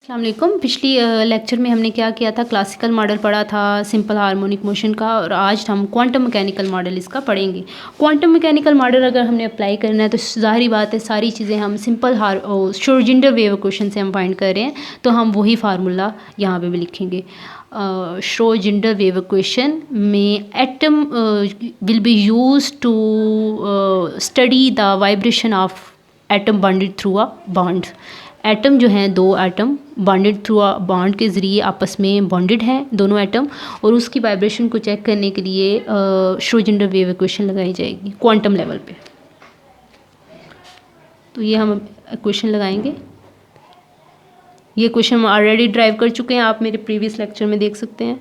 अस्सलाम वालेकुम। पिछली लेक्चर में हमने क्या किया था, क्लासिकल मॉडल पढ़ा था सिंपल हार्मोनिक मोशन का, और आज हम क्वांटम मैकेनिकल मॉडल इसका पढ़ेंगे। क्वांटम मैकेनिकल मॉडल अगर हमने अप्लाई करना है तो ज़ाहिर बात है सारी चीज़ें हम सिंपल श्रोडिंगर वेव इक्वेशन से हम फाइंड कर रहे हैं, तो हम वही फार्मूला यहाँ पे भी लिखेंगे। श्रोडिंगर वेव इक्वेशन में atom will be use to study the vibration of atom bonded through a bond. Atom जो हैं, दो atom bonded through a bond के ज़रिए आपस में बॉन्डेड हैं दोनों एटम, और उसकी वाइब्रेशन को चेक करने के लिए श्रोडिंगर वेव इक्वेशन लगाई जाएगी क्वांटम लेवल पे। तो ये हम इक्वेशन लगाएंगे। ये क्वेश्चन हम ऑलरेडी ड्राइव कर चुके हैं, आप मेरे प्रीवियस लेक्चर में देख सकते हैं।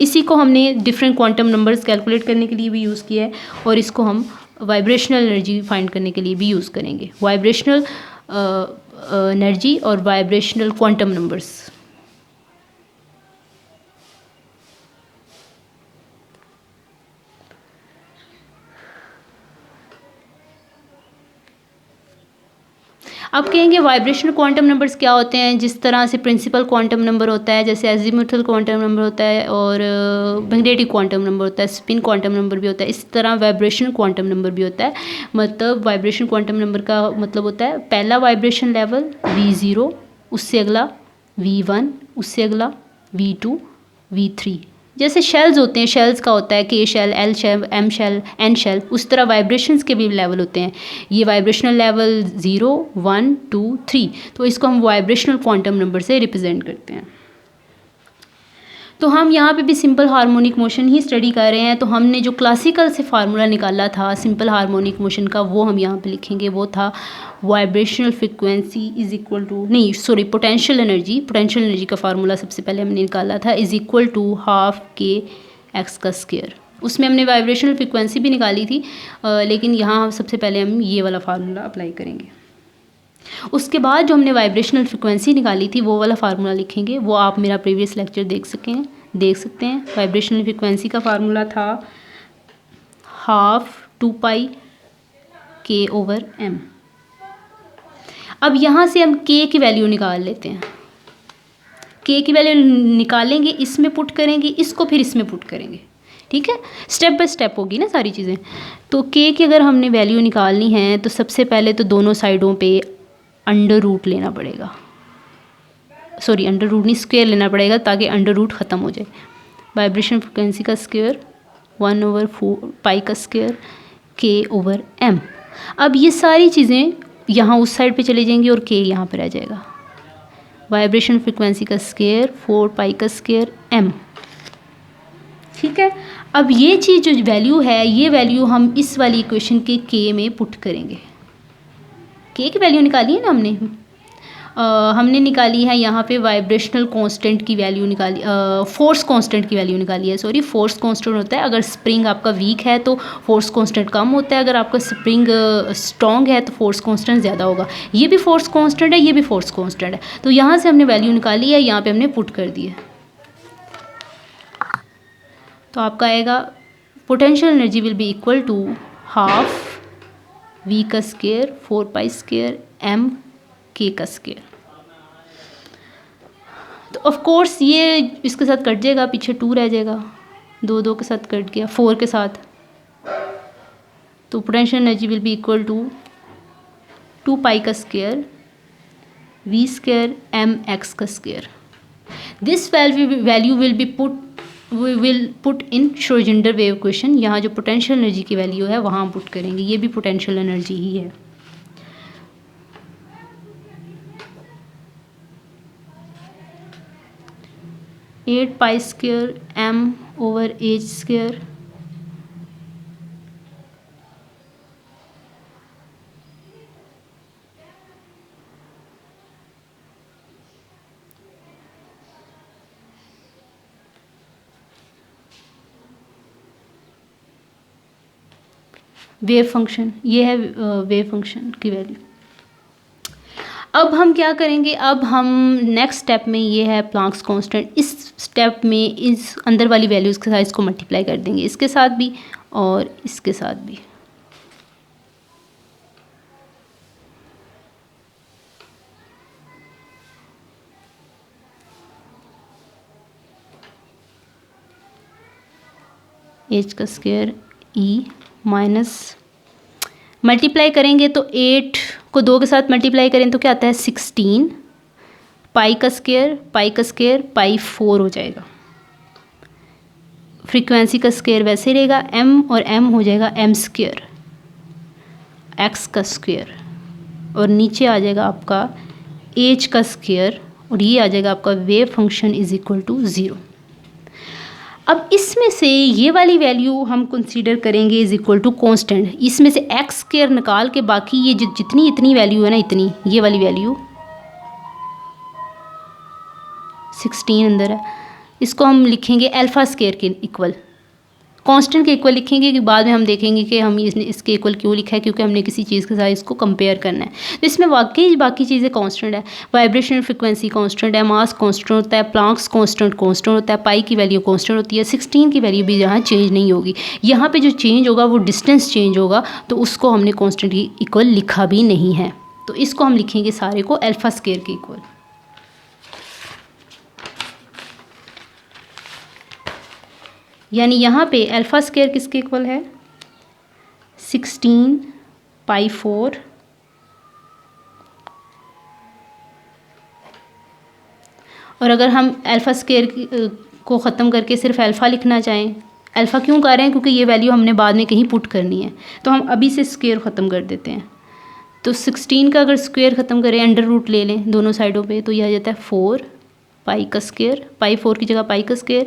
इसी को हमने डिफरेंट क्वांटम नंबर्स कैलकुलेट करने के लिए भी यूज़ किया है, और इसको हम वाइब्रेशनल एनर्जी फाइंड करने के लिए भी यूज़ करेंगे। वाइब्रेशनल एनर्जी और वाइब्रेशनल क्वांटम नंबर्स। अब कहेंगे वाइब्रेशनल क्वांटम नंबर्स क्या होते हैं। जिस तरह से प्रिंसिपल क्वांटम नंबर होता है, जैसे एजीमुथल क्वांटम नंबर होता है, और मैग्नेटिक क्वांटम नंबर होता है, स्पिन क्वांटम नंबर भी होता है, इस तरह वाइब्रेशनल क्वांटम नंबर भी होता है। मतलब वाइब्रेशन क्वांटम नंबर का मतलब होता है पहला वाइब्रेशन लेवल V0, उससे अगला V1, उससे अगला V2, V3। जैसे शेल्स होते हैं, शेल्स का होता है K shell, L shell, M shell, N shell, उस तरह वाइब्रेशंस के भी लेवल होते हैं। ये वाइब्रेशनल लेवल 0, 1, 2, 3, तो इसको हम वाइब्रेशनल क्वांटम नंबर से रिप्रेजेंट करते हैं। तो हम यहाँ पे भी सिंपल हार्मोनिक मोशन ही स्टडी कर रहे हैं, तो हमने जो क्लासिकल से फार्मूला निकाला था सिंपल हार्मोनिक मोशन का, वो हम यहाँ पे लिखेंगे। वो था vibrational frequency is equal to, नहीं सॉरी, पोटेंशियल एनर्जी का फार्मूला सबसे पहले हमने निकाला था, इज इक्वल टू हाफ के एक्स का स्क्वायर। उसमें हमने वाइब्रेशनल फ्रिक्वेंसी भी निकाली थी, लेकिन यहाँ सबसे पहले हम ये वाला फार्मूला अप्लाई करेंगे। उसके बाद जो हमने वाइब्रेशनल फ्रिक्वेंसी निकाली थी वो वाला फार्मूला लिखेंगे। वो आप मेरा प्रीवियस लेक्चर देख सकते हैं। वाइब्रेशनल फ्रिक्वेंसी का फार्मूला था हाफ 2π K/m। अब यहाँ से हम K की वैल्यू निकाल लेते हैं। K की वैल्यू निकालेंगे, इसमें पुट करेंगे, इसको फिर इसमें पुट करेंगे। ठीक है, स्टेप बाय स्टेप होगी ना सारी चीज़ें। तो K की अगर हमने वैल्यू निकालनी है तो सबसे पहले तो दोनों साइडों पे अंडर रूट लेना पड़ेगा, सॉरी अंडर रूट नहीं, स्क्वायर लेना पड़ेगा ताकि अंडर रूट ख़त्म हो जाए। वाइब्रेशन फ्रिक्वेंसी का स्क्वायर 1/4π का स्क्वायर K/m। अब ये सारी चीज़ें यहाँ उस साइड पे चली जाएंगी और K यहाँ पर आ जाएगा। वाइब्रेशन फ्रिक्वेंसी का स्क्वायर 4π का स्क्वायर m। ठीक है, अब ये चीज़ जो वैल्यू है, ये वैल्यू हम इस वाली इक्वेशन के K में पुट करेंगे। K की वैल्यू निकाली है ना हमने निकाली है यहाँ पे वाइब्रेशनल कांस्टेंट की वैल्यू निकाली, फोर्स कांस्टेंट की वैल्यू निकाली है। सॉरी, फोर्स कांस्टेंट होता है अगर स्प्रिंग आपका वीक है तो फोर्स कांस्टेंट कम होता है, अगर आपका स्प्रिंग स्ट्रॉन्ग है तो फोर्स कांस्टेंट ज़्यादा होगा। ये भी फोर्स कांस्टेंट है, ये भी फोर्स कांस्टेंट है, तो यहाँ से हमने वैल्यू निकाली है, यहाँ पर हमने पुट कर दी है। तो आपका आएगा potential energy will be equal to half V का स्क्वायर 4π स्क्वायर m K का स्क्वायर। तो ऑफ कोर्स ये इसके साथ कट जाएगा, पीछे 2 रह जाएगा, 2 के साथ कट गया, 4 के साथ। तो potential energy will be equal to 2π का square V square m x का square. This value will be put in Schrodinger wave equation. यहाँ जो पोटेंशियल एनर्जी की वैल्यू है वहाँ हम पुट करेंगे, ये भी पोटेंशियल एनर्जी ही है। Eight pi square m/h square wave function, ये है वेव फंक्शन की वैल्यू। अब हम क्या करेंगे, अब हम नेक्स्ट स्टेप में ये है प्लांक्स कांस्टेंट, इस स्टेप में इस अंदर वाली वैल्यूज़ के साथ इसको मल्टीप्लाई कर देंगे, इसके साथ भी और इसके साथ भी। एच का स्क्वायर ई माइनस मल्टीप्लाई करेंगे तो 8 को 2 के साथ मल्टीप्लाई करें तो क्या आता है 16 पाई का स्क्वायर पाई 4 हो जाएगा। फ्रीक्वेंसी का स्क्वायर वैसे रहेगा m और m हो जाएगा m स्क्वायर x का स्क्वायर और नीचे आ जाएगा आपका h का स्क्वायर और ये आ जाएगा आपका wave function is equal to 0। अब इसमें से ये वाली वैल्यू हम कंसीडर करेंगे इज इक्वल टू कांस्टेंट। इसमें से एक्स स्क्वायर निकाल के बाकी ये जितनी इतनी वैल्यू है ना, इतनी ये वाली वैल्यू 16 अंदर है, इसको हम लिखेंगे अल्फ़ा स्क्वायर के इक्वल, कांस्टेंट के इक्वल लिखेंगे कि बाद में हम देखेंगे कि हम इसके इक्वल क्यों लिखा है, क्योंकि हमने किसी चीज़ के साथ इसको कंपेयर करना है। तो इसमें वाकई बाकी चीज़ें कांस्टेंट है, वाइब्रेशन फ्रिक्वेंसी कांस्टेंट है, मास कांस्टेंट होता है, प्लांक्स कांस्टेंट होता है, पाई की वैल्यू कांस्टेंट होती है, 16 की वैल्यू भी यहाँ चेंज नहीं होगी। यहाँ पर जो चेंज होगा वो डिस्टेंस चेंज होगा, तो उसको हमने कांस्टेंट के इक्वल लिखा भी नहीं है। तो इसको हम लिखेंगे सारे को अल्फ़ा स्क्वायर के इक्वल। यानी यहाँ पे अल्फ़ा स्क्वायर किसके इक्वल है 16 पाई 4 और अगर हम अल्फ़ा स्क्वायर को ख़त्म करके सिर्फ अल्फ़ा लिखना चाहें, अल्फ़ा क्यों कर रहे हैं क्योंकि ये वैल्यू हमने बाद में कहीं पुट करनी है, तो हम अभी से स्क्वायर ख़त्म कर देते हैं। तो 16 का अगर स्क्वायर ख़त्म करें, अंडर रूट ले लें दोनों साइडों पे, तो यह आ जाता है 4 पाई का स्क्वायर, पाई 4 की जगह पाई का स्क्वायर,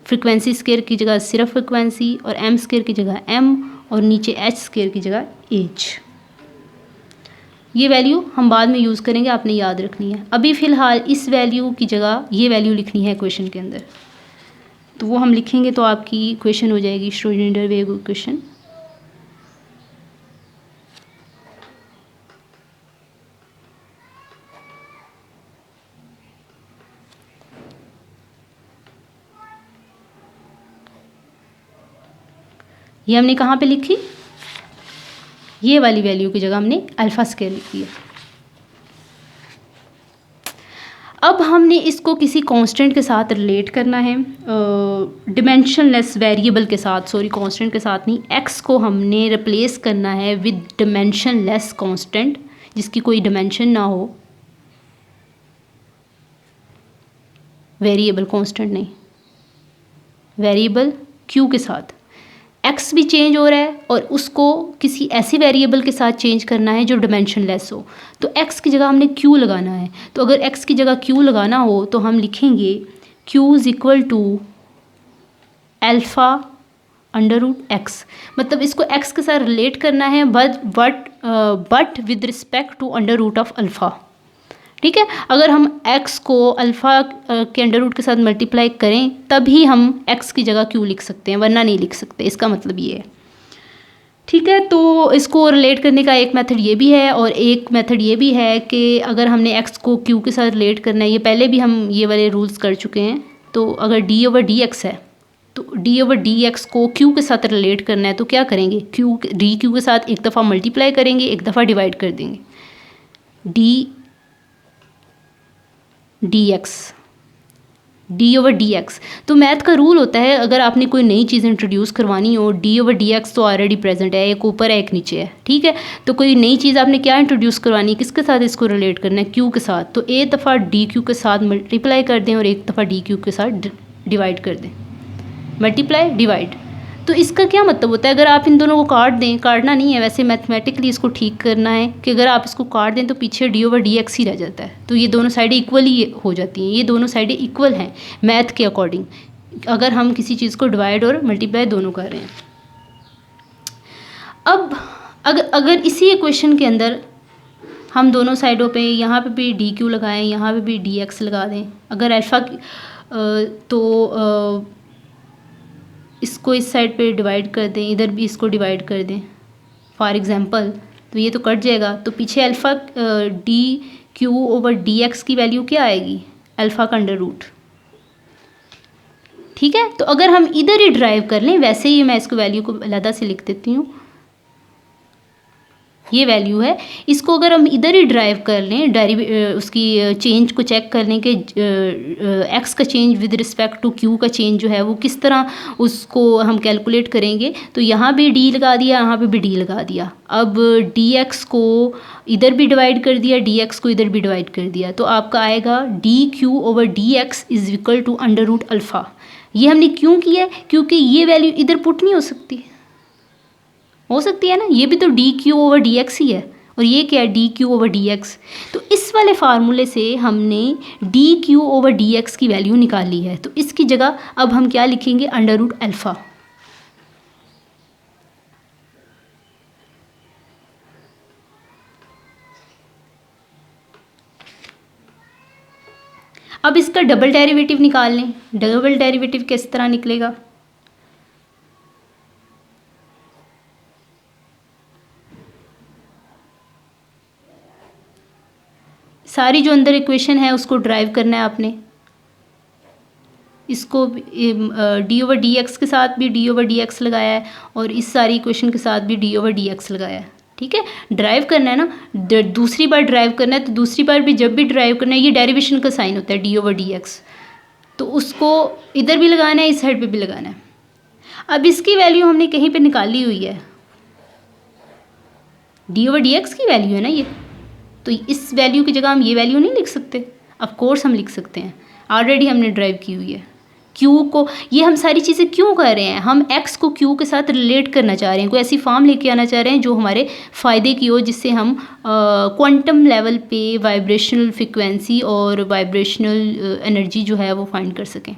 फ्रिक्वेंसी स्क्वायर की जगह सिर्फ फ्रिक्वेंसी और एम स्क्वायर की जगह एम और नीचे एच स्क्वायर की जगह एच। ये वैल्यू हम बाद में यूज़ करेंगे, आपने याद रखनी है। अभी फ़िलहाल इस वैल्यू की जगह ये वैल्यू लिखनी है इक्वेशन के अंदर, तो वो हम लिखेंगे तो आपकी इक्वेशन हो जाएगी श्रोडिंगर वेव इक्वेशन। ये हमने कहाँ पे लिखी, ये वाली वैल्यू की जगह हमने अल्फ़ा स्क्वायर लिख दिया। अब हमने इसको किसी कांस्टेंट के साथ रिलेट करना है, डिमेंशनलेस वेरिएबल के साथ, सॉरी कांस्टेंट के साथ नहीं, एक्स को हमने रिप्लेस करना है विद डिमेंशनलेस कांस्टेंट जिसकी कोई डिमेंशन ना हो, वेरिएबल कांस्टेंट नहीं, वेरिएबल क्यू के साथ एक्स भी चेंज हो रहा है और उसको किसी ऐसी वेरिएबल के साथ चेंज करना है जो डिमेंशनलेस हो। तो एक्स की जगह हमने क्यू लगाना है, तो अगर एक्स की जगह क्यू लगाना हो तो हम लिखेंगे q is equal to alpha under root x, मतलब इसको एक्स के साथ रिलेट करना है but with respect to under root of alpha. ठीक है, अगर हम x को अल्फ़ा के अंडर रूट के साथ मल्टीप्लाई करें तभी हम x की जगह q लिख सकते हैं, वरना नहीं लिख सकते, इसका मतलब ये है। ठीक है, तो इसको रिलेट करने का एक मेथड ये भी है और एक मेथड ये भी है कि अगर हमने x को q के साथ रिलेट करना है, ये पहले भी हम ये वाले रूल्स कर चुके हैं, तो अगर d/dx है तो d/dx को q के साथ रिलेट करना है तो क्या करेंगे, dq के साथ एक दफ़ा मल्टीप्लाई करेंगे, एक दफ़ा डिवाइड कर देंगे, d/dx। तो मैथ का रूल होता है अगर आपने कोई नई चीज़ इंट्रोड्यूस करवानी हो, d/dx तो ऑलरेडी प्रेजेंट है, एक ऊपर है एक नीचे है, ठीक है, तो कोई नई चीज़ आपने क्या इंट्रोड्यूस करवानी है, किसके साथ इसको रिलेट करना है, q के साथ, तो एक दफ़ा dq के साथ मल्टीप्लाई कर दें और एक दफ़ा dq के साथ डिवाइड कर दें, मल्टीप्लाई डिवाइड। तो इसका क्या मतलब होता है, अगर आप इन दोनों को काट दें, काटना नहीं है वैसे, मैथमेटिकली इसको ठीक करना है कि अगर आप इसको काट दें तो पीछे d/dx ही रह जाता है, तो ये दोनों साइडें इक्वल ही हो जाती हैं, ये दोनों साइडें इक्वल हैं मैथ के अकॉर्डिंग, अगर हम किसी चीज़ को डिवाइड और मल्टीप्लाई दोनों कर रहे हैं। अब अगर इसी इक्वेशन के अंदर हम दोनों साइडों पे, यहाँ पे भी dq लगाएं, यहाँ पे भी dx लगा दें, अगर अल्फ़ा तो इसको इस साइड पे डिवाइड कर दें, इधर भी इसको डिवाइड कर दें फॉर एग्ज़ाम्पल, तो ये तो कट जाएगा, तो पीछे अल्फ़ा dq/dx की वैल्यू क्या आएगी, अल्फ़ा का अंडर रूट। ठीक है, तो अगर हम इधर ही ड्राइव कर लें, वैसे ही मैं इसको वैल्यू को अलग से लिख देती हूँ, ये वैल्यू है। इसको अगर हम इधर ही ड्राइव कर लें, उसकी चेंज को चेक कर लें कि एक्स का change with respect to q का चेंज जो है वो किस तरह उसको हम कैलकुलेट करेंगे। तो यहाँ भी डी लगा दिया, यहाँ पे भी डी लगा दिया। अब डी एक्स को इधर भी डिवाइड कर दिया, डी एक्स को इधर भी डिवाइड कर दिया, तो आपका आएगा d Q over D x is equal to under root alpha. ये हमने क्यों किया है? क्योंकि ये वैल्यू इधर पुट नहीं हो सकती है ना, ये भी तो D Q over D X ही है, और ये क्या है? D Q over D X. तो इस वाले फार्मूले से हमने D Q over D X की वैल्यू निकाली है। तो इसकी जगह अब हम क्या लिखेंगे? Under root alpha. अब इसका डबल डेरिवेटिव निकाल लें। डबल डेरिवेटिव किस तरह निकलेगा? सारी जो अंदर इक्वेशन है उसको ड्राइव करना है आपने। इसको डी ओवर डी एक्स के साथ भी डी ओवर डी एक्स लगाया है, और इस सारी इक्वेशन के साथ भी डी ओवर डी एक्स लगाया है। ठीक है, ड्राइव करना है ना, दूसरी बार ड्राइव करना है। तो दूसरी बार भी जब भी ड्राइव करना है, ये डेरिवेशन का साइन होता है डी ओवर डी एक्स, तो उसको इधर भी लगाना है, इस साइड पे भी लगाना है। अब इसकी वैल्यू हमने कहीं पे निकाली हुई है, डी ओवर डी एक्स की वैल्यू है ना ये, तो इस वैल्यू की जगह हम ये वैल्यू नहीं लिख सकते? ऑफ कोर्स हम लिख सकते हैं, ऑलरेडी हमने ड्राइव की हुई है। क्यू को, ये हम सारी चीज़ें क्यों कर रहे हैं? हम एक्स को क्यू के साथ रिलेट करना चाह रहे हैं, कोई ऐसी फॉर्म लेके आना चाह रहे हैं जो हमारे फ़ायदे की हो, जिससे हम क्वांटम लेवल पे वाइब्रेशनल फ्रिक्वेंसी और वाइब्रेशनल एनर्जी जो है वो फाइंड कर सकें।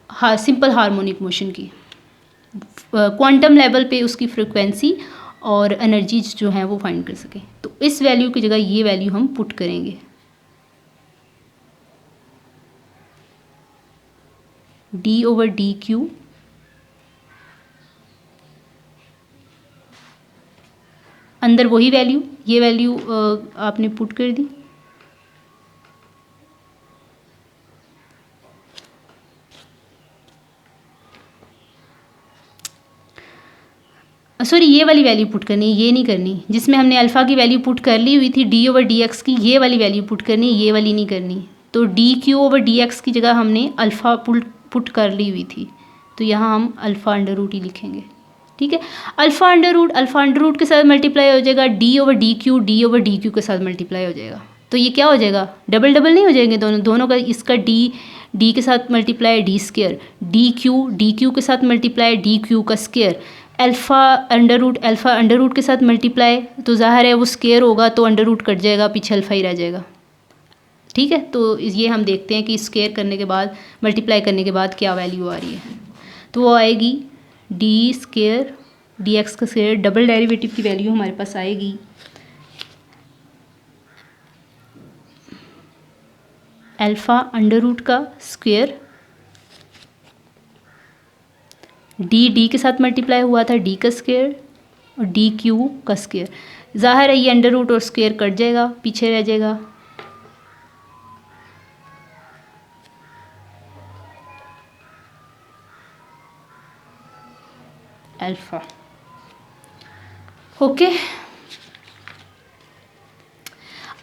हाँ, सिंपल हार्मोनिक मोशन की क्वांटम लेवल पे उसकी फ्रिक्वेंसी और एनर्जीज जो हैं वो फाइंड कर सकें। तो इस वैल्यू की जगह ये वैल्यू हम पुट करेंगे, डी ओवर डी क्यू अंदर वही वैल्यू, ये वैल्यू आपने पुट कर दी। सॉरी, ये वाली वैल्यू पुट करनी है, ये नहीं करनी। जिसमें हमने अल्फ़ा की वैल्यू पुट कर ली हुई थी डी ओवर डी एक्स की, ये वाली वैल्यू पुट करनी है, ये वाली नहीं करनी। तो D Q over D X की जगह हमने अल्फ़ा पुट कर ली हुई थी, तो यहाँ हम अल्फ़ा अंडर रूट ही लिखेंगे। ठीक है, अल्फ़ा अंडर रूट के साथ मल्टीप्लाई हो जाएगा डी ओवर डी क्यू के साथ मल्टीप्लाई हो जाएगा। तो ये क्या हो जाएगा? डबल डबल नहीं हो जाएंगे दोनों का? इसका डी के साथ multiply D square, D Q के साथ मल्टीप्लाई डी क्यू का स्केयर, अल्फ़ा अंडर रूट के साथ मल्टीप्लाई, तो ज़ाहिर है वो स्केयर होगा तो अंडर रूट कट जाएगा, पीछे अल्फ़ा ही रह जाएगा। ठीक है, तो ये हम देखते हैं कि स्केयर करने के बाद, मल्टीप्लाई करने के बाद क्या वैल्यू आ रही है। तो वो आएगी डी स्केयर डी एक्स का स्केयर, डबल डेरिवेटिव की वैल्यू हमारे पास आएगी अल्फ़ा अंडर रूट का स्क्वायर, डी के साथ मल्टीप्लाई हुआ था डी का स्क्वायर, और डी क्यू का स्क्वायर। ज़ाहिर है ये अंडर रूट और स्क्वायर कट जाएगा, पीछे रह जाएगा अल्फ़ा। ओके,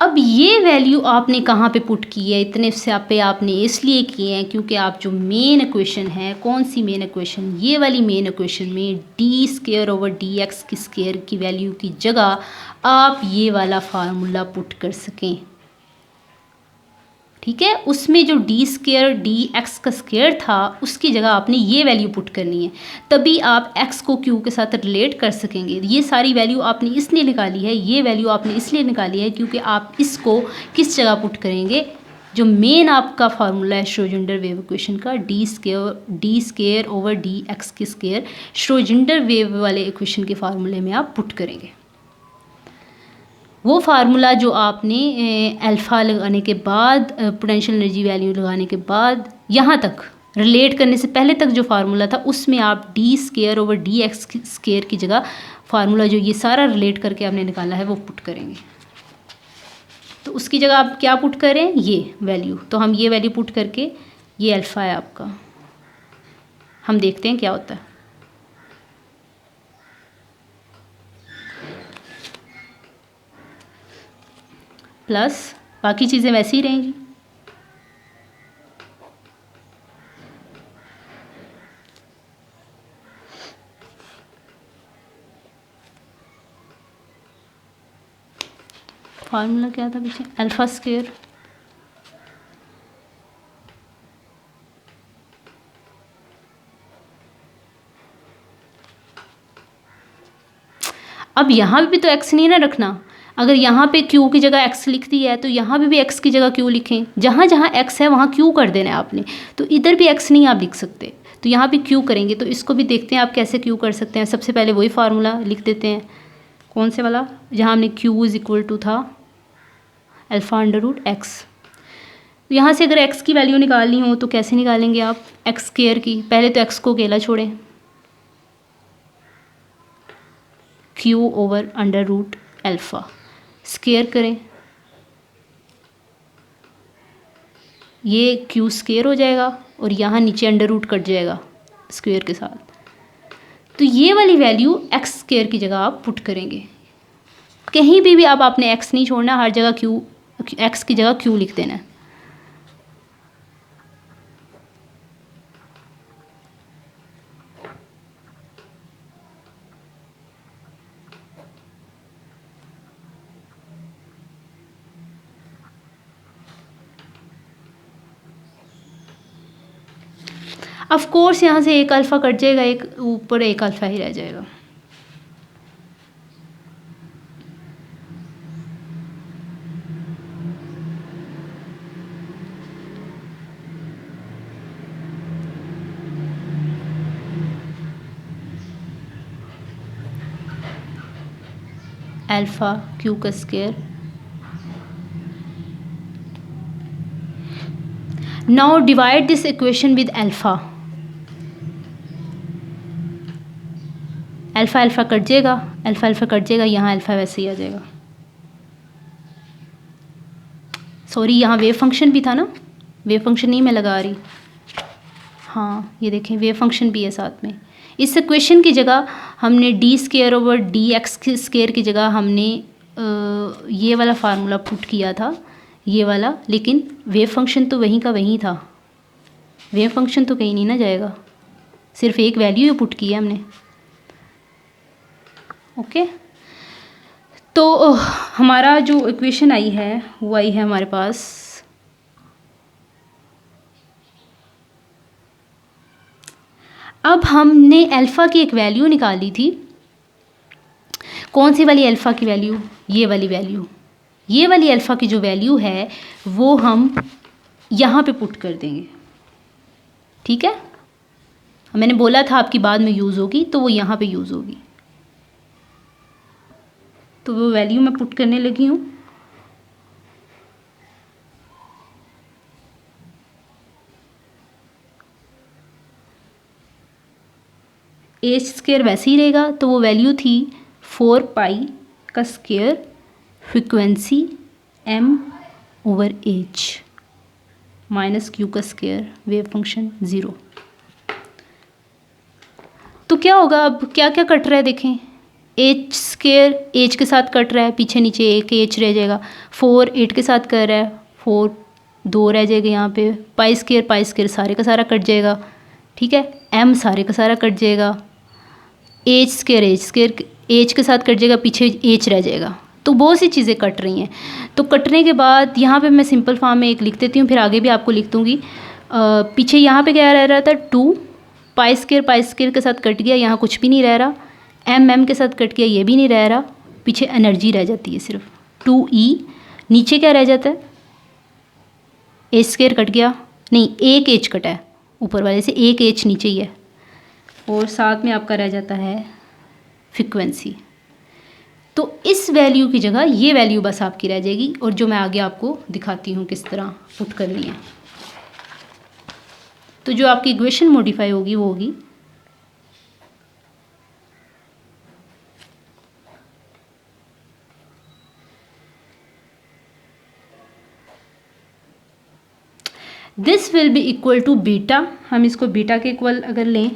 अब ये वैल्यू आपने कहाँ पे पुट की है? इतने स्यापे आपने इसलिए किए हैं क्योंकि आप जो मेन इक्वेशन है, कौन सी मेन इक्वेशन? ये वाली मेन इक्वेशन में D square over D X की स्क्वायर की वैल्यू की जगह आप ये वाला फार्मूला पुट कर सकें। ठीक है, उसमें जो डी स्क्वायर डी एक्स का स्क्वायर था उसकी जगह आपने ये वैल्यू पुट करनी है, तभी आप एक्स को क्यू के साथ रिलेट कर सकेंगे। ये सारी वैल्यू आपने इसलिए निकाली है, ये वैल्यू आपने इसलिए निकाली है क्योंकि आप इसको किस जगह पुट करेंगे? जो मेन आपका फार्मूला है श्रोडिंगर वेव इक्वेशन का, D square over D X की स्क्वायर, श्रोडिंगर वेव वाले इक्वेशन के फार्मूले में आप पुट करेंगे। वो फार्मूला जो आपने अल्फ़ा लगाने के बाद, पोटेंशियल एनर्जी वैल्यू लगाने के बाद, यहाँ तक रिलेट करने से पहले तक जो फार्मूला था, उसमें आप D square over D x square की जगह फार्मूला जो ये सारा रिलेट करके आपने निकाला है वो पुट करेंगे। तो उसकी जगह आप क्या पुट करें? ये वैल्यू। तो हम ये वैल्यू पुट करके, ये अल्फ़ा है आपका, हम देखते हैं क्या होता है। प्लस बाकी चीज़ें वैसे ही रहेंगी। फार्मूला क्या था पीछे, अल्फ़ा स्क्वायर अब यहाँ भी तो x नहीं ना रखना। अगर यहाँ पे q की जगह x लिख दी है तो यहाँ भी x की जगह q लिखें। जहाँ जहाँ x है वहाँ q कर देना है आपने, तो इधर भी x नहीं आप लिख सकते, तो यहाँ भी q करेंगे। तो इसको भी देखते हैं आप कैसे q कर सकते हैं। सबसे पहले वही फार्मूला लिख देते हैं, कौन से वाला, जहाँ हमने q इज़ इक्वल टू था अल्फ़ा अंडर रूट एक्स। यहाँ से अगर x की वैल्यू निकालनी हो तो कैसे निकालेंगे आप, एक्स स्क्वायर की। पहले तो x को अकेला छोड़ें, q over under root alpha square करें, ये q स्क्वायर हो जाएगा और यहाँ नीचे अंडर रूट कट जाएगा स्क्वायर के साथ। तो ये वाली वैल्यू x स्क्वायर की जगह आप पुट करेंगे। कहीं भी आप आपने x नहीं छोड़ना, हर जगह q, x की जगह q लिख देना है। ऑफ कोर्स यहाँ से एक अल्फ़ा कट जाएगा, एक ऊपर एक अल्फ़ा ही रह जाएगा। अल्फ़ा q का square. Now divide this equation with alpha. Alpha alpha cut जाएगा, अल्फ़ा अल्फ़ा कट जाएगा, यहाँ अल्फ़ा वैसे ही आ जाएगा। सॉरी, यहाँ वेव फंक्शन भी था ना, वेव फंक्शन नहीं मैं लगा रही, हाँ ये देखें वेव फंक्शन भी है साथ में। इस इक्वेशन की जगह हमने D square over D x square की जगह हमने ये वाला फार्मूला पुट किया था, ये वाला, लेकिन वेव फंक्शन तो वहीं का वहीं था, वेव फंक्शन तो कहीं नहीं ना जाएगा, सिर्फ एक वैल्यू ही पुट की है हमने। ओके, तो हमारा जो इक्वेशन आई है वो आई है हमारे पास अब हमने अल्फ़ा की एक वैल्यू निकाली थी। कौन सी वाली अल्फ़ा की वैल्यू, ये वाली वैल्यू, ये वाली अल्फ़ा की जो वैल्यू है वो हम यहाँ पे पुट कर देंगे। ठीक है, मैंने बोला था आपकी बाद में यूज़ होगी, तो वो यहाँ पे यूज़ होगी। तो वो वैल्यू मैं पुट करने लगी हूँ। एच स्क्वायर वैसे ही रहेगा, तो वो वैल्यू थी 4 पाई का square frequency m over h minus q का स्क्वायर वेव फंक्शन 0। तो क्या होगा, अब क्या क्या कट रहा है देखें, एच स्क्वायर एच के साथ कट रहा है, पीछे नीचे एक एच रह जाएगा, 4 8 के साथ कर रहा है, 4 2 रह जाएगा यहाँ पे, पाई स्क्वायर सारे का सारा कट जाएगा। ठीक है, m सारे का सारा कट जाएगा, एच स्क्वायर एच के साथ कट जाएगा, पीछे एच रह जाएगा। तो बहुत सी चीज़ें कट रही हैं। तो कटने के बाद यहाँ पे मैं सिंपल फॉर्म में एक लिख देती हूँ, फिर आगे भी आपको लिख दूँगी। पीछे यहाँ पे क्या रह रहा था, 2 पाई स्क्वायर के साथ कट गया, यहाँ कुछ भी नहीं रह रहा, एम के साथ कट गया, ये भी नहीं रह रहा, पीछे एनर्जी रह जाती है सिर्फ 2E। नीचे क्या रह जाता है, एच स्क्वायर कट गया, नहीं एक एच कटा है ऊपर वाले से, एक एच नीचे ही है, और साथ में आपका रह जाता है फ्रिक्वेंसी। तो इस वैल्यू की जगह ये वैल्यू बस आपकी रह जाएगी, और जो मैं आगे आपको दिखाती हूँ किस तरह पुट करनी है। तो जो आपकी इक्वेशन मॉडिफाई होगी वो होगी this will be equal to beta. हम इसको बीटा के इक्वल अगर लें,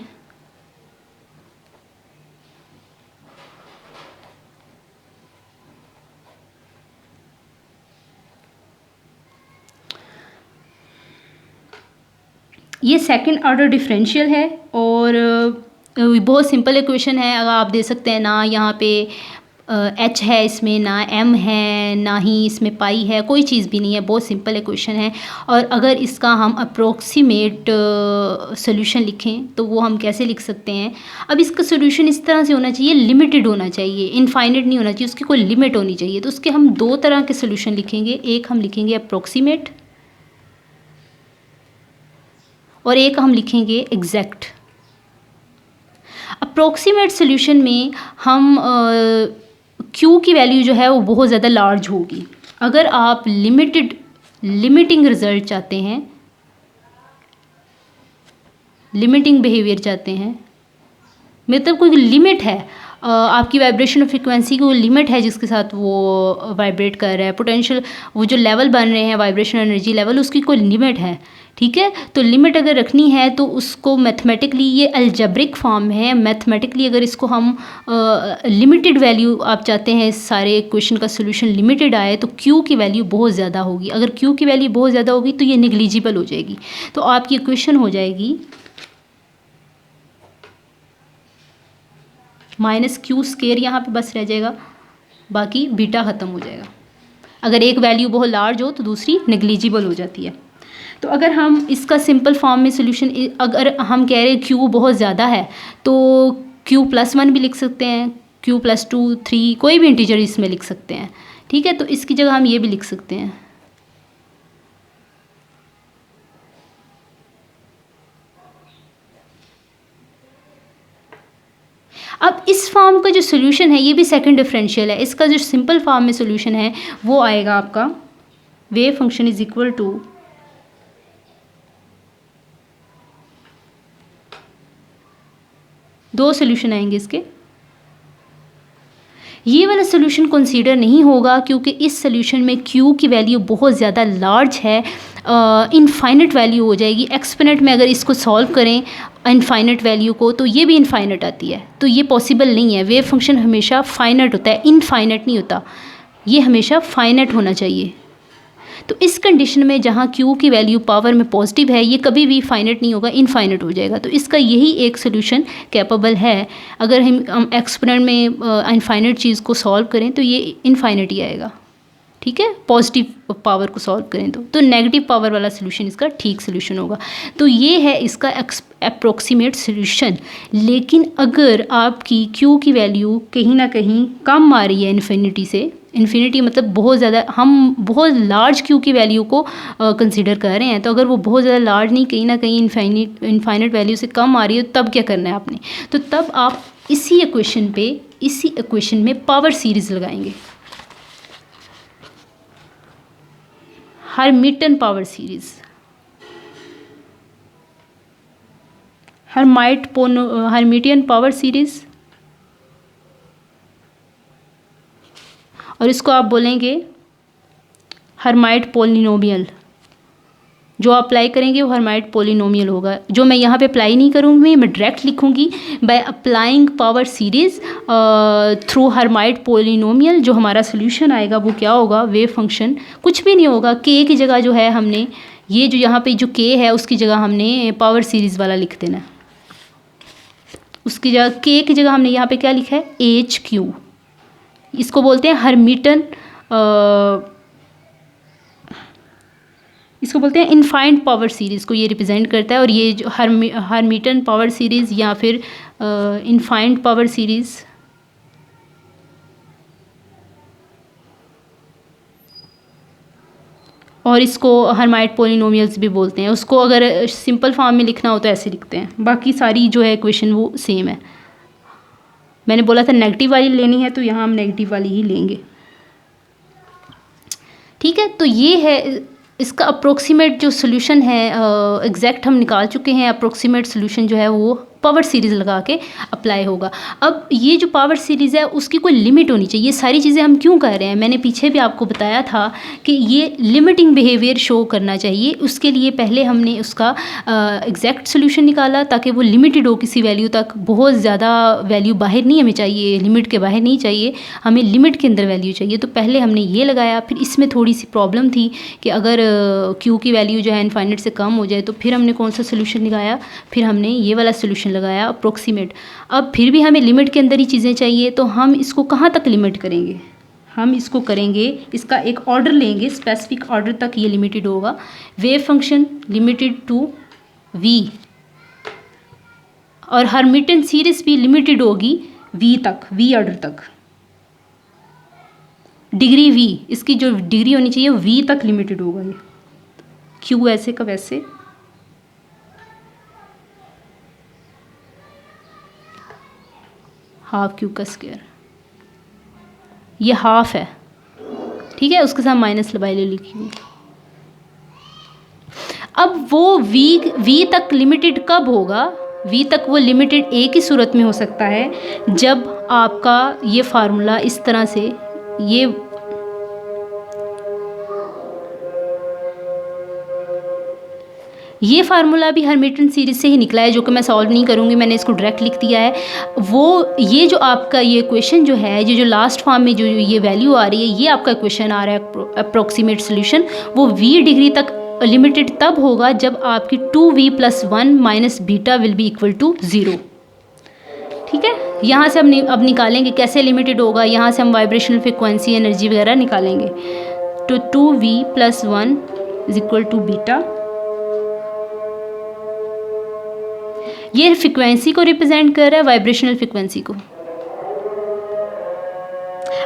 ये सेकंड ऑर्डर डिफरेंशियल है और बहुत सिंपल इक्वेशन है। अगर आप दे सकते हैं ना यहाँ पे एच है, इसमें ना एम है, ना ही इसमें पाई है, कोई चीज़ भी नहीं है, बहुत सिंपल इक्वेशन है। और अगर इसका हम अप्रोक्सीमेट सोल्यूशन लिखें तो वो हम कैसे लिख सकते हैं? अब इसका सोल्यूशन इस तरह से होना चाहिए, लिमिटेड होना चाहिए, इनफाइनाइट नहीं होना चाहिए, उसकी कोई लिमिट होनी चाहिए। तो उसके हम दो तरह के सोल्यूशन लिखेंगे, एक हम लिखेंगे अप्रोक्सीमेट और एक हम लिखेंगे एग्जैक्ट। अप्रोक्सीमेट सोल्यूशन में हम Q की वैल्यू जो है वो बहुत ज़्यादा लार्ज होगी। अगर आप लिमिटिंग रिजल्ट चाहते हैं, लिमिटिंग बिहेवियर चाहते हैं, मतलब कोई लिमिट है, आपकी वाइब्रेशन फ्रिक्वेंसी की कोई लिमिट है जिसके साथ वो वाइब्रेट कर रहा है, पोटेंशियल वो जो लेवल बन रहे हैं वाइब्रेशन एनर्जी लेवल, उसकी कोई लिमिट है, ठीक है। तो लिमिट अगर रखनी है तो उसको मैथमेटिकली, ये अलजेब्रिक फॉर्म है, मैथमेटिकली अगर इसको हम लिमिटेड वैल्यू आप चाहते हैं इस सारे क्वेश्चन का सोल्यूशन लिमिटेड आए तो Q की वैल्यू बहुत ज़्यादा होगी। अगर Q की वैल्यू बहुत ज़्यादा होगी तो ये निग्लिजिबल हो जाएगी। तो आपकी इक्वेशन हो जाएगी -Q² यहाँ पे बस रह जाएगा, बाकी बीटा ख़त्म हो जाएगा। अगर एक वैल्यू बहुत लार्ज हो तो दूसरी नेग्लिजिबल हो जाती है। तो अगर हम इसका सिंपल फॉर्म में सोल्यूशन, अगर हम कह रहे हैं Q बहुत ज़्यादा है तो Q+1 भी लिख सकते हैं, Q+2, 3, कोई भी इंटीजर इसमें लिख सकते हैं, ठीक है। तो इसकी जगह हम ये भी लिख सकते हैं। अब इस फॉर्म का जो सोल्यूशन है ये भी सेकंड डिफरेंशियल है। इसका जो सिंपल फॉर्म में सोल्यूशन है वो आएगा आपका wave function is equal to दो सोल्यूशन आएंगे इसके। ये वाला सोल्यूशन कंसीडर नहीं होगा क्योंकि इस सोल्यूशन में Q की वैल्यू बहुत ज़्यादा लार्ज है, इनफाइनट वैल्यू हो जाएगी। एक्सपोनेंट में अगर इसको सॉल्व करें इनफाइनट वैल्यू को तो ये भी इनफाइनट आती है, तो ये पॉसिबल नहीं है। वेव फंक्शन हमेशा फाइनट होता है, इनफाइनट नहीं होता, ये हमेशा फाइनट होना चाहिए। तो इस कंडीशन में जहाँ Q की वैल्यू पावर में पॉजिटिव है ये कभी भी फाइनट नहीं होगा, इनफाइनट हो जाएगा। तो इसका यही एक सोल्यूशन कैपेबल है। अगर हम एक्सपोनेंट में इनफाइनट चीज़ को सॉल्व करें तो ये इनफाइनट ही आएगा, ठीक है। पॉजिटिव पावर को सॉल्व करें तो नेगेटिव पावर वाला सोल्यूशन इसका ठीक सोल्यूशन होगा। तो ये है इसका अप्रोक्सीमेट सोल्यूशन। लेकिन अगर आपकी Q की वैल्यू कहीं ना कहीं कम आ रही है इन्फिनिटी से, इन्फिनिटी मतलब बहुत ज़्यादा, हम बहुत लार्ज Q की वैल्यू को कंसीडर कर रहे हैं, तो अगर वो बहुत ज़्यादा लार्ज नहीं, कहीं ना कहीं इनफाइनिट वैल्यू से कम आ रही है, तो तब क्या करना है आपने? तो तब आप इसी इक्वेशन में पावर सीरीज़ लगाएंगे, Hermitian power series, Hermitian power series, और इसको आप बोलेंगे हर्माइट पॉलिनोमियल। जो अप्लाई करेंगे वो हर्माइट पॉलिनोमियल होगा। जो मैं यहाँ पे अप्लाई नहीं करूँगी, मैं डायरेक्ट लिखूँगी by applying power series through Hermite polynomial. जो हमारा सोल्यूशन आएगा वो क्या होगा? वेव फंक्शन कुछ भी नहीं होगा, के की जगह जो है हमने ये जो यहाँ पे जो के है उसकी जगह हमने पावर सीरीज़ वाला लिख देना। उसकी जगह के की जगह हमने यहाँ पे क्या लिखा है? HQ। इसको बोलते हैं हर्मिटियन, इसको बोलते हैं इनफाइनाइट पावर सीरीज़ को ये रिप्रेजेंट करता है। और ये जो हर्मिटियन पावर सीरीज़ या फिर इनफाइनाइट पावर सीरीज़, और इसको हर्माइट पॉलिनोमियल्स भी बोलते हैं। उसको अगर सिंपल फॉर्म में लिखना हो तो ऐसे लिखते हैं। बाकी सारी जो है इक्वेशन वो सेम है। मैंने बोला था नेगेटिव वाली लेनी है तो यहाँ हम नेगेटिव वाली ही लेंगे, ठीक है। तो ये है इसका अप्रोक्सीमेट जो सोल्यूशन है, एग्जैक्ट हम निकाल चुके हैं। अप्रोक्सीमेट सोल्यूशन जो है वो पावर सीरीज़ लगा के अप्लाई होगा। अब ये जो पावर सीरीज़ है उसकी कोई लिमिट होनी चाहिए। ये सारी चीज़ें हम क्यों कर रहे हैं, मैंने पीछे भी आपको बताया था कि ये लिमिटिंग बिहेवियर शो करना चाहिए। उसके लिए पहले हमने उसका एग्जैक्ट सोल्यूशन निकाला ताकि वो लिमिटेड हो किसी वैल्यू तक, बहुत ज़्यादा वैल्यू बाहर नहीं हमें चाहिए, लिमिट के बाहर नहीं चाहिए, हमें लिमिट के अंदर वैल्यू चाहिए। तो पहले हमने ये लगाया, फिर इसमें थोड़ी सी प्रॉब्लम थी कि अगर क्यू की वैल्यू जो है इनफाइनाइट से कम हो जाए तो फिर हमने कौन सा सोल्यूशन लगाया, फिर हमने ये वाला सोल्यूशन लगाया अप्रोक्सीमेट। अब फिर भी हमें लिमिट के अंदर ही चीज़ें चाहिए, तो हम इसको कहाँ तक लिमिट करेंगे, हम इसको करेंगे, इसका एक ऑर्डर लेंगे, स्पेसिफिक ऑर्डर तक ये लिमिटेड होगा। Wave function limited to v, और हर्मिटियन सीरीज भी लिमिटेड होगी वी तक, वी ऑर्डर तक। डिग्री वी, इसकी जो डिग्री होनी चाहिए वी तक लिमिटेड होगा ये, क्यू ऐसे का वैसे। हाफ क्यू का स्क्वायर, ये हाफ है, ठीक है, उसके साथ माइनस लबाइल लिखी हुई। अब वो वी तक लिमिटेड कब होगा, वी तक वो लिमिटेड एक ही सूरत में हो सकता है जब आपका ये फार्मूला इस तरह से, ये फार्मूला भी हर्मिटियन सीरीज से ही निकला है, जो कि मैं सॉल्व नहीं करूँगी, मैंने इसको डायरेक्ट लिख दिया है। वो ये जो आपका ये क्वेश्चन जो है, ये जो लास्ट फॉर्म में जो ये वैल्यू आ रही है, ये आपका क्वेश्चन आ रहा है अप्रोक्सीमेट सोल्यूशन, वो वी डिग्री तक लिमिटेड तब होगा जब आपकी 2v+1 minus beta will be equal to 0। ठीक है, यहाँ से हम अब निकालेंगे कैसे लिमिटेड होगा, यहाँ से हम वाइब्रेशनल फ्रिक्वेंसी एनर्जी वगैरह निकालेंगे। तो 2v+1 is equal to beta, ये फ्रिक्वेंसी को रिप्रेजेंट कर रहा है, वाइब्रेशनल फ्रिक्वेंसी को।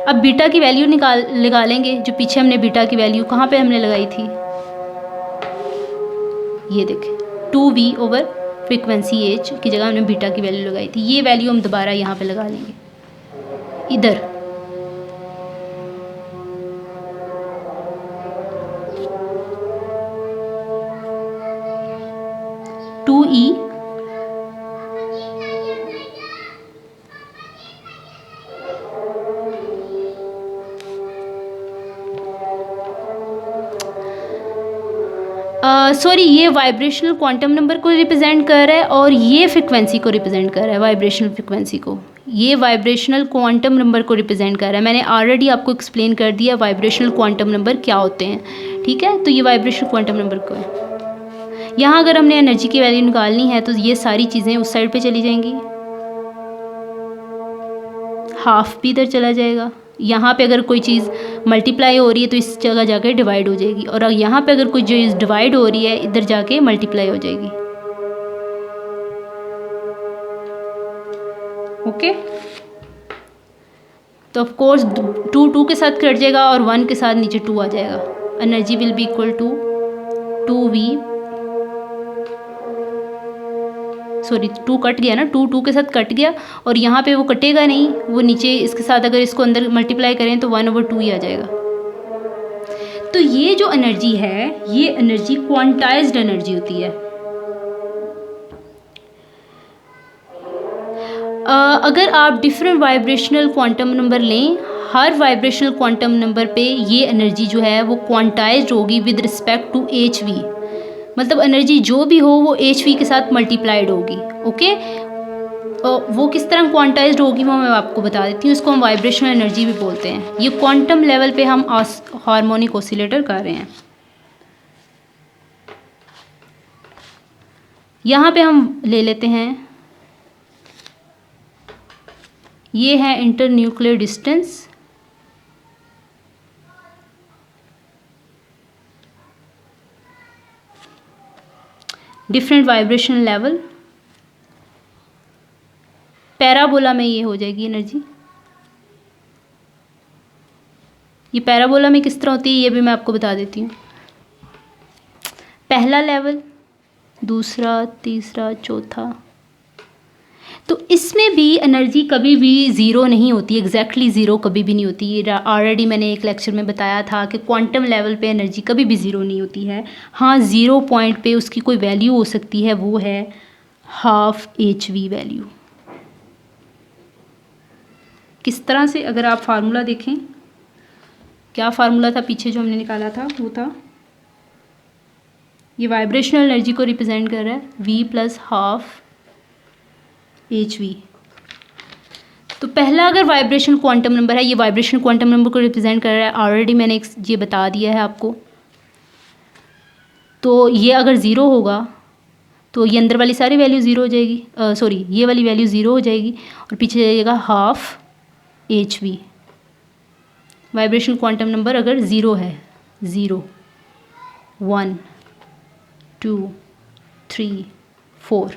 अब बीटा की वैल्यू निकालेंगे, जो पीछे हमने बीटा की वैल्यू कहाँ पे हमने लगाई थी, ये देखें 2v ओवर फ्रिक्वेंसी h की जगह हमने बीटा की वैल्यू लगाई थी। ये वैल्यू हम दोबारा यहाँ पे लगा लेंगे इधर। टू ई सॉरी, ये वाइब्रेशनल क्वांटम नंबर को रिप्रेजेंट कर रहा है और ये फ्रिक्वेंसी को रिप्रेजेंट कर रहा है, वाइब्रेशनल फ्रिक्वेंसी को। ये वाइब्रेशनल क्वांटम नंबर को रिप्रेजेंट कर रहा है। मैंने ऑलरेडी आपको एक्सप्लेन कर दिया वाइब्रेशनल क्वांटम नंबर क्या होते हैं। ठीक है, तो ये वाइब्रेशनल क्वांटम नंबर को है। यहाँ अगर हमने एनर्जी की वैल्यू निकालनी है तो ये सारी चीज़ें उस साइड पे चली जाएंगी, हाफ भी इधर चला जाएगा। यहाँ पे अगर कोई चीज़ मल्टीप्लाई हो रही है तो इस जगह जाके डिवाइड हो जाएगी, और यहाँ पे अगर कोई चीज़ डिवाइड हो रही है इधर जाके मल्टीप्लाई हो जाएगी। ओके, तो ऑफ कोर्स 2 के साथ कट जाएगा और 1 के साथ नीचे 2 आ जाएगा। Energy will be equal to 2v, sorry 2 cut गया ना, 2 के साथ कट गया, और यहाँ पे वो कटेगा नहीं, वो नीचे इसके साथ अगर इसको अंदर मल्टीप्लाई करें तो 1/2 ही आ जाएगा। तो ये जो एनर्जी है, ये एनर्जी क्वांटाइज्ड एनर्जी होती है। अगर आप डिफरेंट वाइब्रेशनल क्वांटम नंबर लें, हर वाइब्रेशनल क्वांटम नंबर पे ये एनर्जी जो है वो क्वांटाइज्ड होगी विद रिस्पेक्ट टू hv, मतलब एनर्जी जो भी हो वो hv के साथ मल्टीप्लाइड होगी। ओके, वो किस तरह क्वांटाइज्ड होगी वो मैं आपको बता देती हूँ। इसको हम वाइब्रेशनल एनर्जी भी बोलते हैं। ये क्वांटम लेवल पे हम हार्मोनिक ऑसिलेटर कर रहे हैं। यहाँ पे हम ले लेते हैं, ये है inter nuclear distance, different vibration level, parabola में ये हो जाएगी एनर्जी। ये पैराबोला में किस तरह होती है ये भी मैं आपको बता देती हूँ। पहला लेवल, दूसरा, तीसरा, चौथा, तो इसमें भी एनर्जी कभी भी ज़ीरो नहीं होती, एग्जैक्टली ज़ीरो कभी भी नहीं होती। ये ऑलरेडी मैंने एक लेक्चर में बताया था कि क्वांटम लेवल पे एनर्जी कभी भी ज़ीरो नहीं होती है। हाँ, 0 पॉइंट पे उसकी कोई वैल्यू हो सकती है, वो है हाफ HV वैल्यू। किस तरह से, अगर आप फार्मूला देखें, क्या फार्मूला था पीछे जो हमने निकाला था, वो था, ये वाइब्रेशनल एनर्जी को रिप्रेजेंट कर रहा है V प्लस हाफ HV। तो पहला अगर वाइब्रेशन क्वांटम नंबर है, ये वाइब्रेशन क्वांटम नंबर को रिप्रेजेंट कर रहा है, ऑलरेडी मैंने ये बता दिया है आपको। तो ये अगर ज़ीरो होगा तो ये अंदर वाली सारी वैल्यू ज़ीरो हो जाएगी, सॉरी ये वाली वैल्यू ज़ीरो हो जाएगी और पीछे जाएगा half HV। Vibration quantum number अगर ज़ीरो है, 0 1 2 3 4,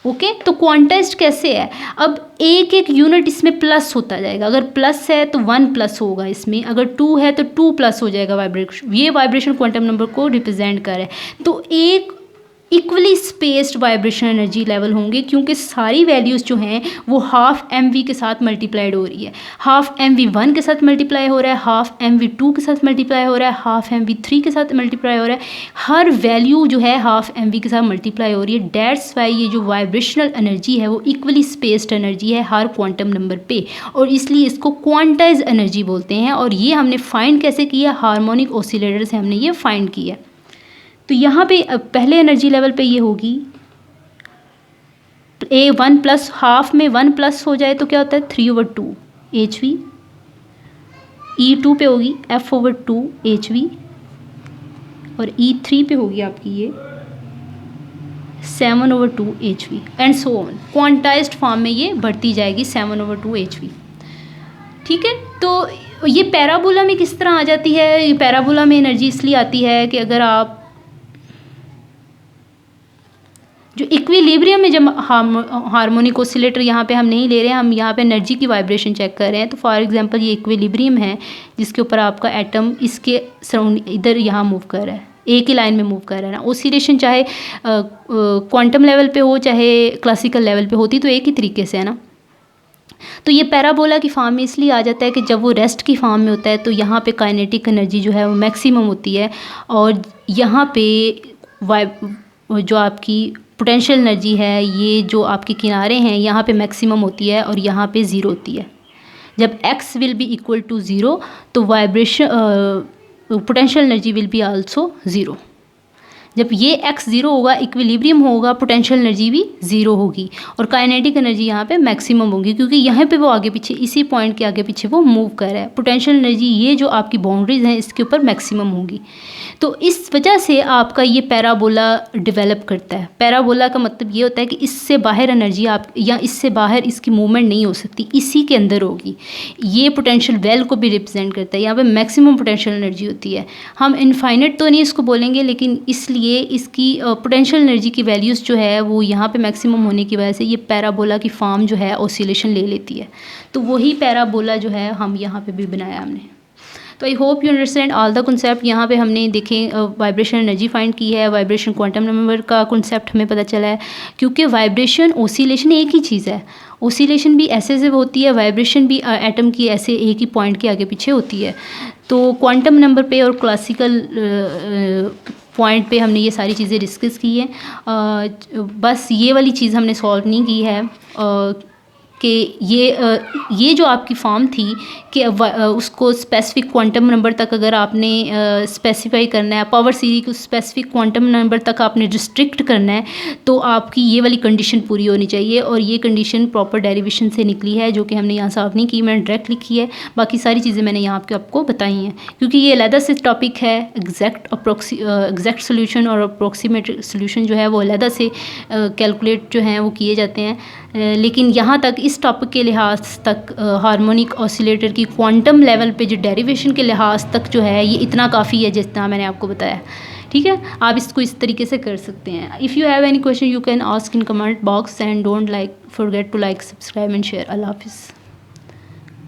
ओके। तो क्वांटाइज्ड कैसे है, अब एक एक यूनिट इसमें प्लस होता जाएगा। अगर प्लस है तो 1 प्लस होगा इसमें, अगर 2 है तो 2 प्लस हो जाएगा वाइब्रेशन। ये वाइब्रेशन क्वांटम नंबर को रिप्रेजेंट कर रहा है। तो एक equally spaced vibration energy level होंगे, क्योंकि सारी वैल्यूज़ जो हैं वो हाफ MV के साथ मल्टीप्लाइड हो रही है। हाफ MV1 के साथ मल्टीप्लाई हो रहा है, हाफ MV2 के साथ मल्टीप्लाई हो रहा है, हाफ MV3 के साथ मल्टीप्लाई हो रहा है। हर वैल्यू जो है हाफ MV के साथ मल्टीप्लाई हो रही है। डेट्स वाई ये जो वाइब्रेशनल एनर्जी है वो इक्वली स्पेस्ड एनर्जी है हर क्वांटम नंबर पे, और इसलिए इसको क्वांटाइज एनर्जी बोलते हैं। और ये हमने फाइंड कैसे किया, हार्मोनिक ऑसिलेटर से हमने ये फाइंड किया। तो यहाँ पे पहले एनर्जी लेवल पे ये होगी A1 प्लस, हाफ में 1 प्लस हो जाए तो क्या होता है 3/2 HV। E2 पे होगी F/2 HV, और E3 पे होगी आपकी ये 7/2 HV, and so on. Quantized form में ये बढ़ती जाएगी 7/2 HV, ठीक है। तो ये पैराबोला में किस तरह आ जाती है, ये पैराबोला में एनर्जी इसलिए आती है कि अगर आप जो इक्विलिब्रियम में जब हार्मोनिक ऑसिलेटर यहाँ पे हम नहीं ले रहे हैं, हम यहाँ पे एनर्जी की वाइब्रेशन चेक कर रहे हैं। तो फॉर एग्जांपल ये इक्विलिब्रियम है जिसके ऊपर आपका एटम इसके सराउंड इधर यहाँ मूव कर रहा है, एक ही लाइन में मूव कर रहा है ना। ऑसिलेशन चाहे क्वांटम लेवल पे हो चाहे क्लासिकल लेवल पे होती तो एक ही तरीके से है ना। तो ये पैराबोला की फॉर्म में इसलिए आ जाता है कि जब वो रेस्ट की फॉर्म में होता है तो यहाँ पे काइनेटिक एनर्जी जो है वो मैक्सिमम होती है, और यहाँ पे जो आपकी पोटेंशियल एनर्जी है, ये जो आपके किनारे हैं यहाँ पे मैक्सिमम होती है और यहाँ पे ज़ीरो होती है। जब x will be equal to zero तो vibration potential energy will be also zero. जब ये x ज़ीरो होगा, इक्विलिब्रियम होगा, पोटेंशियल एनर्जी भी ज़ीरो होगी और काइनेटिक एनर्जी यहाँ पे मैक्सिमम होगी, क्योंकि यहाँ पे वो आगे पीछे इसी पॉइंट के आगे पीछे वो मूव कर रहा है। पोटेंशियल एनर्जी ये जो आपकी बाउंड्रीज हैं इसके ऊपर मैक्सिमम होगी। तो इस वजह से आपका ये पैराबोला डेवलप करता है। पैराबोला का मतलब ये होता है कि इससे बाहर एनर्जी आप या इससे बाहर इसकी मूवमेंट नहीं हो सकती, इसी के अंदर होगी। ये पोटेंशियल वेल को भी रिप्रेजेंट करता है, यहाँ पे मैक्सिमम पोटेंशियल एनर्जी होती है। हम इनफाइनाइट तो नहीं इसको बोलेंगे, लेकिन इसलिए इसकी पोटेंशियल एनर्जी की वैल्यूज़ जो है वो यहाँ पे मैक्सिमम होने की वजह से ये पैराबोला की फॉर्म जो है ऑसिलेशन ले लेती है। तो वही पैराबोला जो है हम यहाँ पे भी बनाया हमने। तो I hope you understand all the concept. यहाँ पे हमने देखें वाइब्रेशन एनर्जी फाइंड की है, वाइब्रेशन क्वांटम नंबर का कॉन्सेप्ट हमें पता चला है, क्योंकि वाइब्रेशन ऑसिलेशन एक ही चीज़ है। ऑसिलेशन भी ऐसे से होती है, वाइब्रेशन भी एटम की ऐसे एक ही पॉइंट के आगे पीछे होती है। तो क्वांटम नंबर पे और क्लासिकल पॉइंट पे हमने ये सारी चीज़ें डिस्कस की हैं। बस ये वाली चीज़ हमने सॉल्व नहीं की है कि ये जो आपकी फॉर्म थी कि उसको स्पेसिफिक क्वांटम नंबर तक अगर आपने स्पेसिफाई करना है, पावर सीरीज को स्पेसिफिक क्वांटम नंबर तक आपने रिस्ट्रिक्ट करना है, तो आपकी ये वाली कंडीशन पूरी होनी चाहिए। और ये कंडीशन प्रॉपर डेरिवेशन से निकली है, जो कि हमने यहाँ सॉल्व नहीं की, मैंने डायरेक्ट लिखी है। बाकी सारी चीज़ें मैंने यहाँ आपको बताई हैं, क्योंकि ये अलहदा से टॉपिक है। एग्जैक्ट सोल्यूशन और अप्रोक्सीमेट सोल्यूशन जो है वो अलहदा से कैलकुलेट जो हैं वो किए जाते हैं। लेकिन यहाँ तक इस टॉपिक के लिहाज तक हार्मोनिक ऑसिलेटर की क्वांटम लेवल पे जो डेरिवेशन के लिहाज तक जो है ये इतना काफ़ी है जितना मैंने आपको बताया। ठीक है, आप इसको इस तरीके से कर सकते हैं। If you have any question you can ask in comment box and don't forget to like, subscribe and share. अल्लाह हाफिज़।